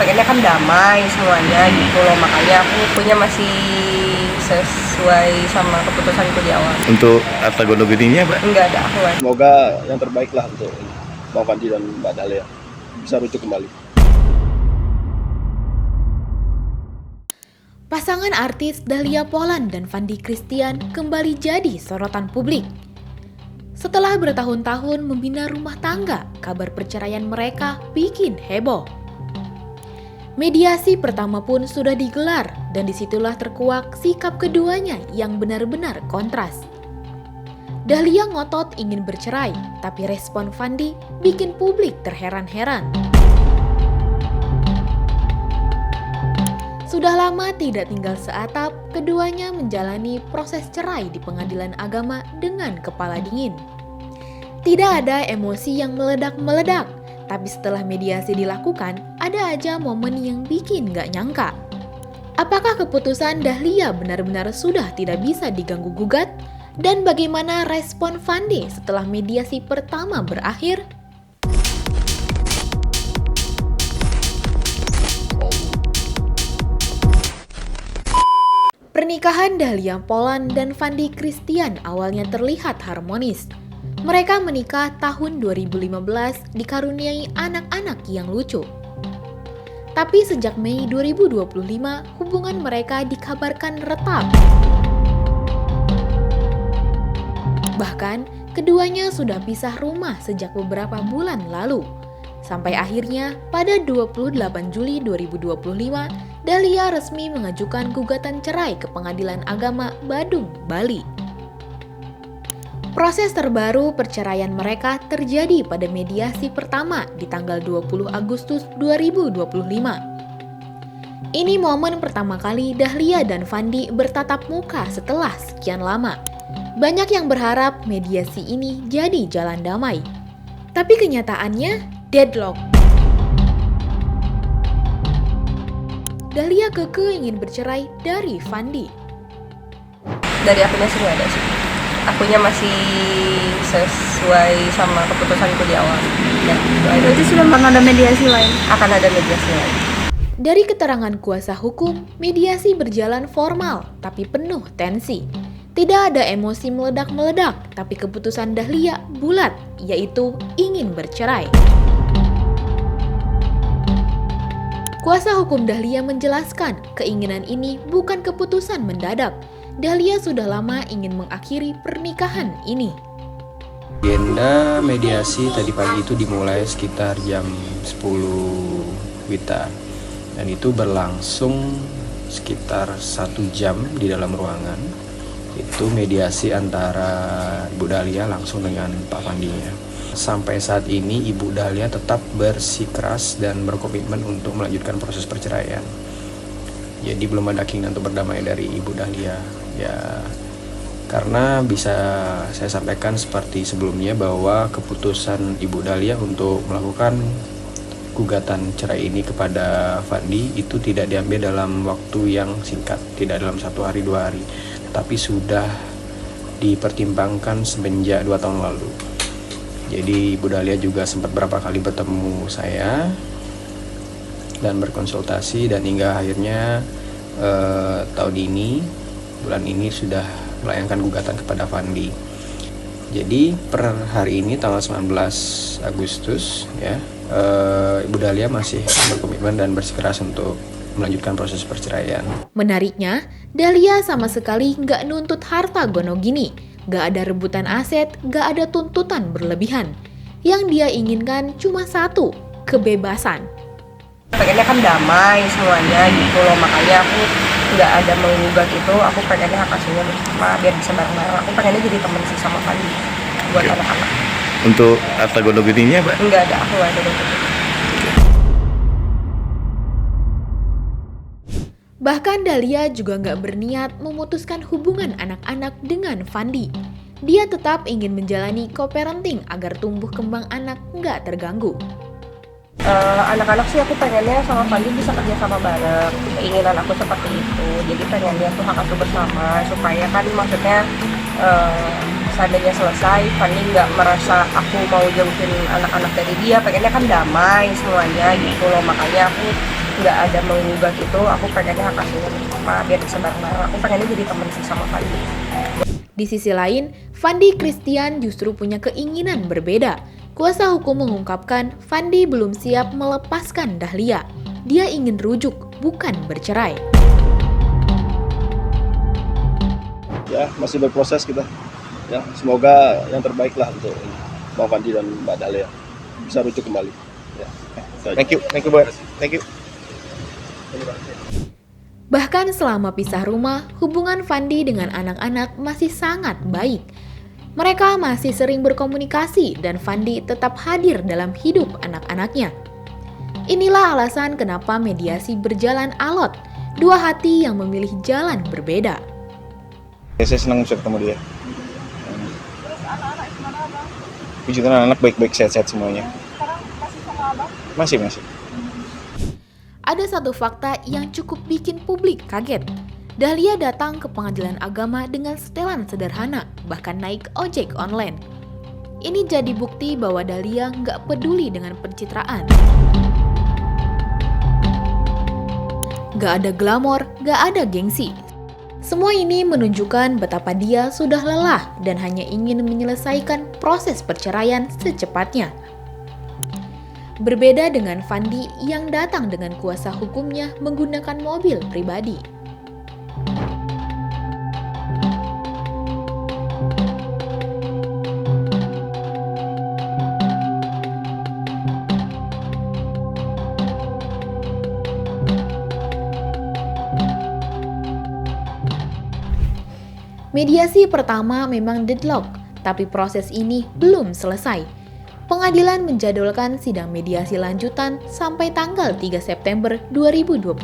pengennya kan damai semuanya gitu loh, makanya aku punya masih sesuai sama keputusanku di awal. Untuk harta gondok gininya, Mbak? Enggak ada akhwat. Semoga yang terbaik lah untuk Bang Fandi dan Mbak Dahlia bisa rujuk kembali. Pasangan artis Dahlia Poland dan Fandi Christian kembali jadi sorotan publik. Setelah bertahun-tahun membina rumah tangga, kabar perceraian mereka bikin heboh. Mediasi pertama pun sudah digelar dan disitulah terkuak sikap keduanya yang benar-benar kontras. Dahlia ngotot ingin bercerai, tapi respon Fandi bikin publik terheran-heran. Sudah lama tidak tinggal seatap, keduanya menjalani proses cerai di pengadilan agama dengan kepala dingin. Tidak ada emosi yang meledak-meledak, tapi setelah mediasi dilakukan, ada aja momen yang bikin gak nyangka. Apakah keputusan Dahlia benar-benar sudah tidak bisa diganggu-gugat? Dan bagaimana respon Fandi setelah mediasi pertama berakhir? Pernikahan Dahlia Poland dan Fandi Christian awalnya terlihat harmonis. Mereka menikah tahun 2015 dikaruniai anak-anak yang lucu. Tapi sejak Mei 2025, hubungan mereka dikabarkan retak. Bahkan, keduanya sudah pisah rumah sejak beberapa bulan lalu. Sampai akhirnya, pada 28 Juli 2025, Dahlia resmi mengajukan gugatan cerai ke Pengadilan Agama Badung, Bali. Proses terbaru perceraian mereka terjadi pada mediasi pertama di tanggal 20 Agustus 2025. Ini momen pertama kali Dahlia dan Fandi bertatap muka setelah sekian lama. Banyak yang berharap mediasi ini jadi jalan damai. Tapi kenyataannya deadlock. Dahlia kekeh ingin bercerai dari Fandi. Dari akunya sih nggak ada sih. Akunya masih sesuai sama keputusanku di awal. Ya, Berarti sudah akan ada mediasi lain? akan ada mediasi lain. Dari keterangan kuasa hukum, mediasi berjalan formal tapi penuh tensi. Tidak ada emosi meledak-meledak, tapi keputusan Dahlia bulat, yaitu ingin bercerai. Kuasa hukum Dahlia menjelaskan keinginan ini bukan keputusan mendadak. Dahlia sudah lama ingin mengakhiri pernikahan ini. Agenda mediasi tadi pagi itu dimulai sekitar jam 10 WITA dan itu berlangsung sekitar 1 jam di dalam ruangan. Itu mediasi antara Ibu Dahlia langsung dengan Pak Fandinya. Sampai saat ini Ibu Dahlia tetap bersikeras dan berkomitmen untuk melanjutkan proses perceraian. Jadi belum ada keinginan untuk berdamai dari Ibu Dahlia. Ya, karena bisa saya sampaikan seperti sebelumnya bahwa keputusan Ibu Dahlia untuk melakukan gugatan cerai ini kepada Fandi itu tidak diambil dalam waktu yang singkat, tidak dalam 1 hari 2 hari, tetapi sudah dipertimbangkan semenjak 2 tahun lalu. Jadi Ibu Dahlia juga sempat berapa kali bertemu saya dan berkonsultasi, dan hingga akhirnya bulan ini sudah melayangkan gugatan kepada Fandi. Jadi per hari ini tanggal 19 Agustus ya, Ibu Dahlia masih berkomitmen dan bersikeras untuk melanjutkan proses perceraian. Menariknya, Dahlia sama sekali nggak nuntut harta gonogini, nggak ada rebutan aset, nggak ada tuntutan berlebihan. Yang dia inginkan cuma satu, kebebasan. Pengennya kan damai semuanya gitu loh, makanya aku nggak ada menggugat itu. Aku pengennya hak asuhnya bersama biar bisa bareng-bareng. Aku pengennya jadi temen sih sama Fandi buat anak-anak. Untuk harta gondok gininya, Mbak? Enggak ada, aku nggak ada gitu. Bahkan Dahlia juga nggak berniat memutuskan hubungan anak-anak dengan Fandi. Dia tetap ingin menjalani co-parenting agar tumbuh kembang anak nggak terganggu. Anak-anak sih aku pengennya sama Fandi bisa kerja sama bareng. Keinginan aku seperti itu. Jadi pengennya tuh hak asuh bersama supaya kan maksudnya seandainya selesai Fandi nggak merasa aku mau jauhin anak-anak dari dia. Pengennya kan damai semuanya gitu loh, makanya aku nggak ada menggugah gitu. Aku pengennya hak asuhnya apa biar bisa bareng-bareng. Aku pengennya jadi temen sih sama Fandi. Di sisi lain, Fandi Christian justru punya keinginan berbeda. Kuasa hukum mengungkapkan Fandi belum siap melepaskan Dahlia. Dia ingin rujuk, bukan bercerai. Ya, masih berproses kita. Ya, semoga yang terbaik lah untuk Bang Fandi dan Mbak Dahlia bisa rujuk kembali. Ya. Thank you Boy. Thank you. Bahkan selama pisah rumah, hubungan Fandi dengan anak-anak masih sangat baik. Mereka masih sering berkomunikasi dan Fandi tetap hadir dalam hidup anak-anaknya. Inilah alasan kenapa mediasi berjalan alot, dua hati yang memilih jalan berbeda. Saya senang bisa ketemu dia. Puji Tuhan anak-anak baik-baik, sehat-sehat semuanya. Masih. Ada satu fakta yang cukup bikin publik kaget. Dahlia datang ke pengadilan agama dengan setelan sederhana, bahkan naik ojek online. Ini jadi bukti bahwa Dahlia nggak peduli dengan pencitraan. Nggak ada glamor, nggak ada gengsi. Semua ini menunjukkan betapa dia sudah lelah dan hanya ingin menyelesaikan proses perceraian secepatnya. Berbeda dengan Fandi yang datang dengan kuasa hukumnya menggunakan mobil pribadi. Mediasi pertama memang deadlock, tapi proses ini belum selesai. Pengadilan menjadwalkan sidang mediasi lanjutan sampai tanggal 3 September 2025.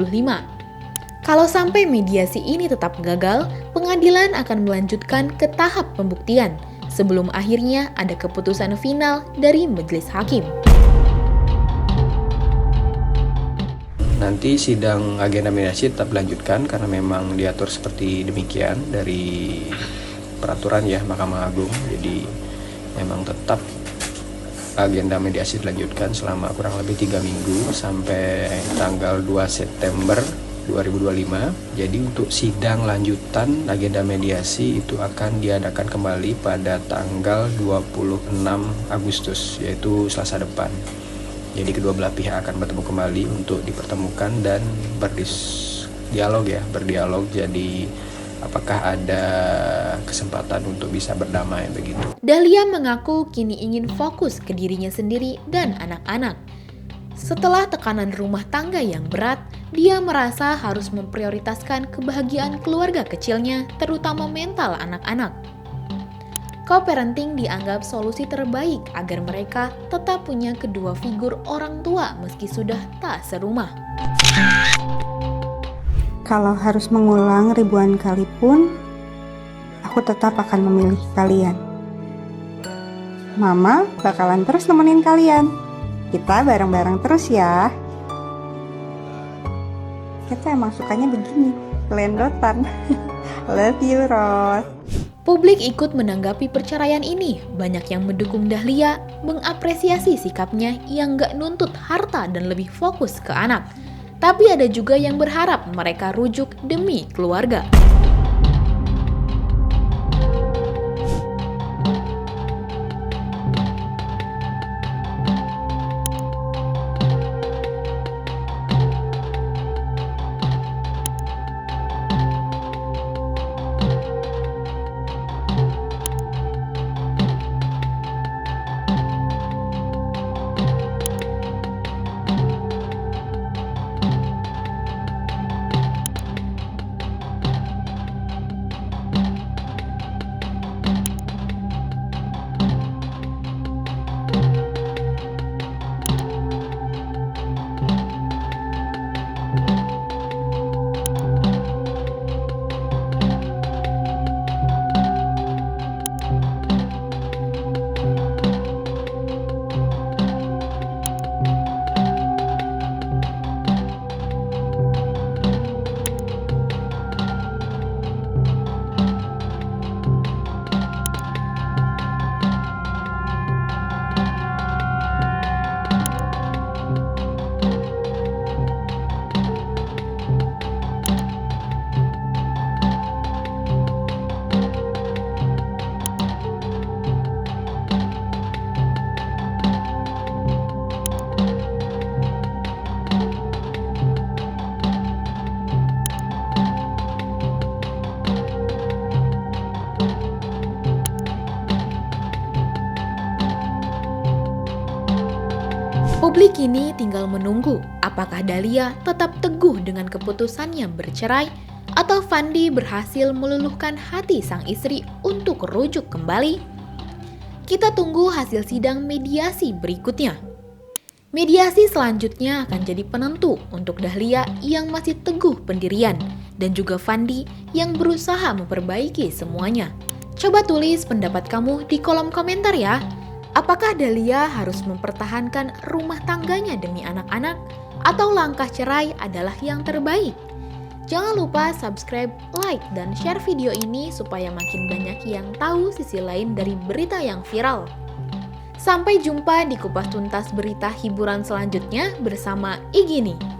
Kalau sampai mediasi ini tetap gagal, pengadilan akan melanjutkan ke tahap pembuktian, sebelum akhirnya ada keputusan final dari majelis hakim. Nanti sidang agenda mediasi tetap dilanjutkan karena memang diatur seperti demikian dari peraturan ya Mahkamah Agung. Jadi memang tetap agenda mediasi dilanjutkan selama kurang lebih 3 minggu sampai tanggal 2 September 2025. Jadi untuk sidang lanjutan agenda mediasi itu akan diadakan kembali pada tanggal 26 Agustus, yaitu Selasa depan. Jadi kedua belah pihak akan bertemu kembali untuk dipertemukan dan berdialog. Jadi apakah ada kesempatan untuk bisa berdamai begitu. Dahlia mengaku kini ingin fokus ke dirinya sendiri dan anak-anak. Setelah tekanan rumah tangga yang berat, dia merasa harus memprioritaskan kebahagiaan keluarga kecilnya, terutama mental anak-anak. Co-parenting dianggap solusi terbaik agar mereka tetap punya kedua figur orang tua meski sudah tak serumah. Kalau harus mengulang ribuan kali pun, aku tetap akan memilih kalian. Mama bakalan terus nemenin kalian. Kita bareng-bareng terus ya. Kita emang sukanya begini, lendotan. Love you, Ros. Publik ikut menanggapi perceraian ini. Banyak yang mendukung Dahlia, mengapresiasi sikapnya yang gak nuntut harta dan lebih fokus ke anak. Tapi ada juga yang berharap mereka rujuk demi keluarga. Publik kini tinggal menunggu apakah Dahlia tetap teguh dengan keputusannya bercerai atau Fandi berhasil meluluhkan hati sang istri untuk rujuk kembali. Kita tunggu hasil sidang mediasi berikutnya. Mediasi selanjutnya akan jadi penentu untuk Dahlia yang masih teguh pendirian dan juga Fandi yang berusaha memperbaiki semuanya. Coba tulis pendapat kamu di kolom komentar ya. Apakah Dahlia harus mempertahankan rumah tangganya demi anak-anak atau langkah cerai adalah yang terbaik? Jangan lupa subscribe, like, dan share video ini supaya makin banyak yang tahu sisi lain dari berita yang viral. Sampai jumpa di kupas tuntas berita hiburan selanjutnya bersama Igini.